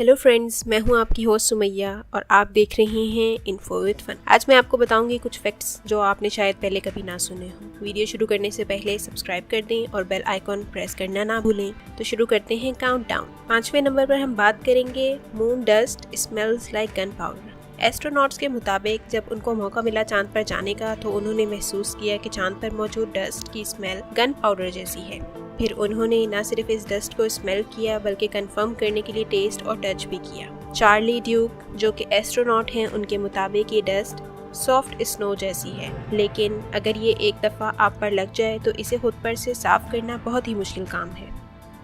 Hello friends, मैं हूं आपकी होस्ट सुमैया और आप देख रहे हैं इन्फो विद फन। आज मैं आपको बताऊंगी कुछ फैक्ट्स जो आपने शायद पहले कभी ना सुने हो। वीडियो शुरू करने से पहले सब्सक्राइब कर दें और बेल आइकॉन प्रेस करना ना भूलें। तो शुरू करते हैं काउंटडाउन। 5वें नंबर पर हम बात करेंगे moon dust smells like gun powder. Astronauts के मुताबिक जब उनको मौका मिला चांद पर जाने का तो उन्होंने महसूस किया कि चांद पर मौजूद डस्ट की स्मेल गन पाउडर जैसी है। फिर उन्होंने न सिर्फ इस डस्ट को स्मेल किया बल्कि कंफर्म करने के लिए टेस्ट और टच भी किया। चार्ली ड्यूक जो कि एस्ट्रोनॉट हैं, उनके मुताबिक ये डस्ट सॉफ्ट स्नो जैसी है, लेकिन अगर ये एक दफ़ा आप पर लग जाए तो इसे खुद पर से साफ करना बहुत ही मुश्किल काम है।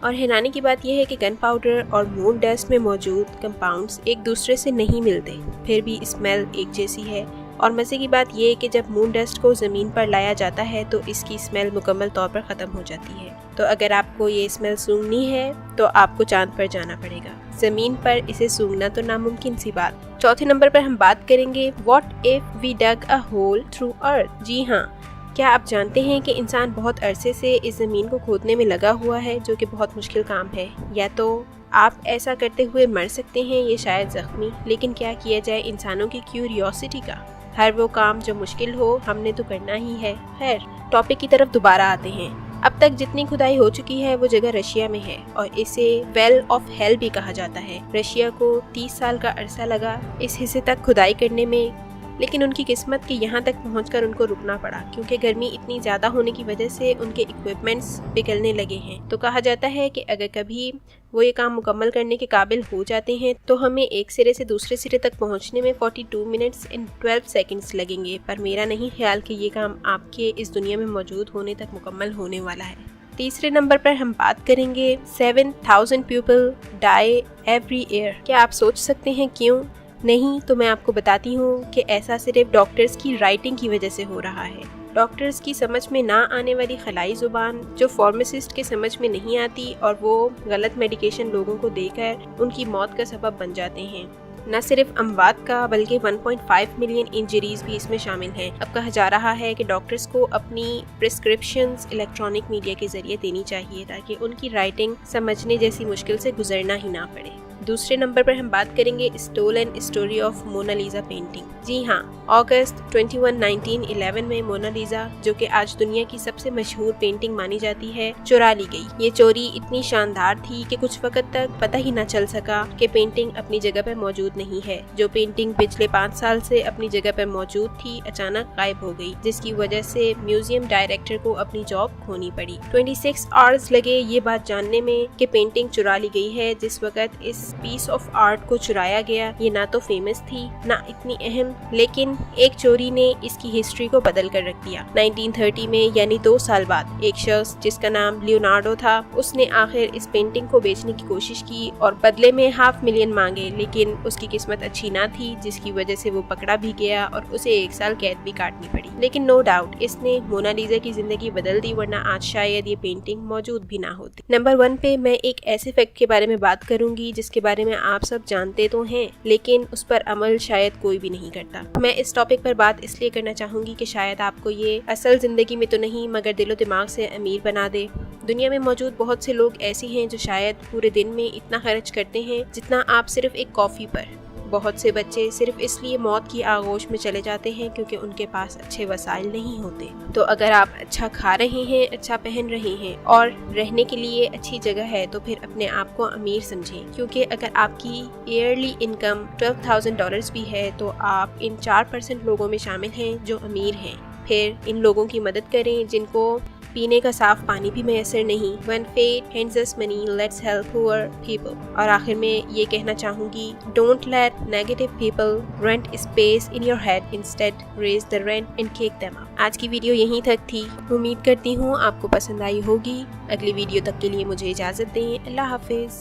और हैरानी की बात यह है कि गन पाउडर और मून डस्ट में मौजूद कंपाउंड्स एक दूसरे से नहीं मिलते, फिर भी स्मेल एक जैसी है। और मज़े की बात यह है कि जब मून डस्ट को ज़मीन पर लाया जाता है तो इसकी स्मेल मुकम्मल तौर पर ख़त्म हो जाती है। तो अगर आपको ये स्मेल सूंघनी है तो आपको चांद पर जाना पड़ेगा, ज़मीन पर इसे सूंघना तो नामुमकिन सी बात। चौथे नंबर पर हम बात करेंगे what if we dug a hole through earth. जी हाँ, क्या आप जानते हैं कि इंसान बहुत अरसे से इस ज़मीन को खोदने में लगा हुआ है, जो कि बहुत मुश्किल काम है। या तो आप ऐसा करते हुए मर सकते हैं, ये शायद ज़ख्मी, लेकिन क्या किया जाए, इंसानों की क्यूरियोसिटी का हर वो काम जो मुश्किल हो हमने तो करना ही है। खैर, टॉपिक की तरफ दोबारा आते हैं। अब तक जितनी खुदाई हो चुकी है वो जगह रशिया में है और इसे वेल ऑफ हेल भी कहा जाता है। रशिया को 30 साल का अरसा लगा इस हिस्से तक खुदाई करने में, लेकिन उनकी किस्मत कि यहाँ तक पहुँचकर उनको रुकना पड़ा क्योंकि गर्मी इतनी ज़्यादा होने की वजह से उनके इक्विपमेंट्स पिघलने लगे हैं। तो कहा जाता है कि अगर कभी वो ये काम मुकम्मल करने के काबिल हो जाते हैं तो हमें एक सिरे से दूसरे सिरे तक पहुँचने में 42 मिनट्स एंड 12 सेकंड्स लगेंगे। पर मेरा नहीं ख्याल कि ये काम आपके इस दुनिया में मौजूद होने तक मुकम्मल होने वाला है। तीसरे नंबर पर हम बात करेंगे 7000 पीपल डाई एवरी ईयर। क्या आप सोच सकते हैं क्यों? नहीं तो मैं आपको बताती हूँ कि ऐसा सिर्फ डॉक्टर्स की राइटिंग की वजह से हो रहा है। डॉक्टर्स की समझ में ना आने वाली खलाई ज़ुबान जो फार्मासिस्ट के समझ में नहीं आती और वो गलत मेडिकेशन लोगों को देकर उनकी मौत का सबब बन जाते हैं। न सिर्फ अमवात का बल्कि 1.5 मिलियन इंजरीज भी इसमें शामिल हैं। अब कहा जा रहा है कि डॉक्टर्स को अपनी प्रिस्क्रिप्शंस इलेक्ट्रॉनिक मीडिया के जरिए देनी चाहिए ताकि उनकी राइटिंग समझने जैसी मुश्किल से गुजरना ही ना पड़े। दूसरे नंबर पर हम बात करेंगे stolen story of Mona Lisa painting. जी हाँ, अगस्त 21, 1911 में मोनालिसा, जो कि आज दुनिया की सबसे मशहूर पेंटिंग मानी जाती है, चुरा ली गई। ये चोरी इतनी शानदार थी कि कुछ वक्त तक पता ही न चल सका कि पेंटिंग अपनी जगह पर मौजूद नहीं है। जो पेंटिंग पिछले 5 साल से अपनी जगह पर मौजूद थी अचानक गायब हो गई, जिसकी वजह से म्यूजियम डायरेक्टर को अपनी जॉब खोनी पड़ी। 26 आवर्स लगे ये बात जानने में कि पेंटिंग चुरा ली गई है। जिस वक्त इस पीस ऑफ आर्ट को चुराया गया ये ना तो फेमस थी ना इतनी अहम, लेकिन एक चोरी ने इसकी हिस्ट्री को बदल कर रख दिया। 1930 में यानी 2 साल बाद एक शख्स जिसका नाम लियोनार्डो था, उसने आखिर इस पेंटिंग को बेचने की कोशिश की और बदले में $500,000 मांगे, लेकिन उसकी किस्मत अच्छी ना थी जिसकी वजह से वो पकड़ा भी गया और उसे 1 साल कैद भी काटनी पड़ी। लेकिन नो डाउट इसने मोनालिसा की जिंदगी बदल दी, वरना आज शायद ये पेंटिंग मौजूद भी ना होती। नंबर 1 पे मैं एक ऐसे फैक्ट के बारे में बात करूंगी जिसके बारे में आप सब जानते तो हैं, लेकिन उस पर अमल शायद कोई भी नहीं करता। मैं इस टॉपिक पर बात इसलिए करना चाहूंगी कि शायद आपको ये असल जिंदगी में तो नहीं मगर दिलो दिमाग से अमीर बना दे। दुनिया में मौजूद बहुत से लोग ऐसे हैं जो शायद पूरे दिन में इतना खर्च करते हैं जितना आप सिर्फ एक कॉफी पर। बहुत से बच्चे सिर्फ इसलिए मौत की आगोश में चले जाते हैं क्योंकि उनके पास अच्छे वसाइल नहीं होते। तो अगर आप अच्छा खा रहे हैं, अच्छा पहन रहे हैं और रहने के लिए अच्छी जगह है तो फिर अपने आप को अमीर समझें, क्योंकि अगर आपकी ईयरली इनकम $12,000 भी है तो आप इन 4% लोगों में शामिल हैं जो अमीर हैं। फिर इन लोगों की मदद करें जिनको पीने का साफ पानी भी मैसर नहीं। When fate hands us money, let's help poor people। और आखिर में ये कहना चाहूँगी, Don't let negative people rent space in your head, instead raise the rent and kick them out। आज की वीडियो यहीं तक थी। उम्मीद करती हूँ आपको पसंद आई होगी। अगली वीडियो तक के लिए मुझे इजाज़त दें। अल्लाह हाफिज़।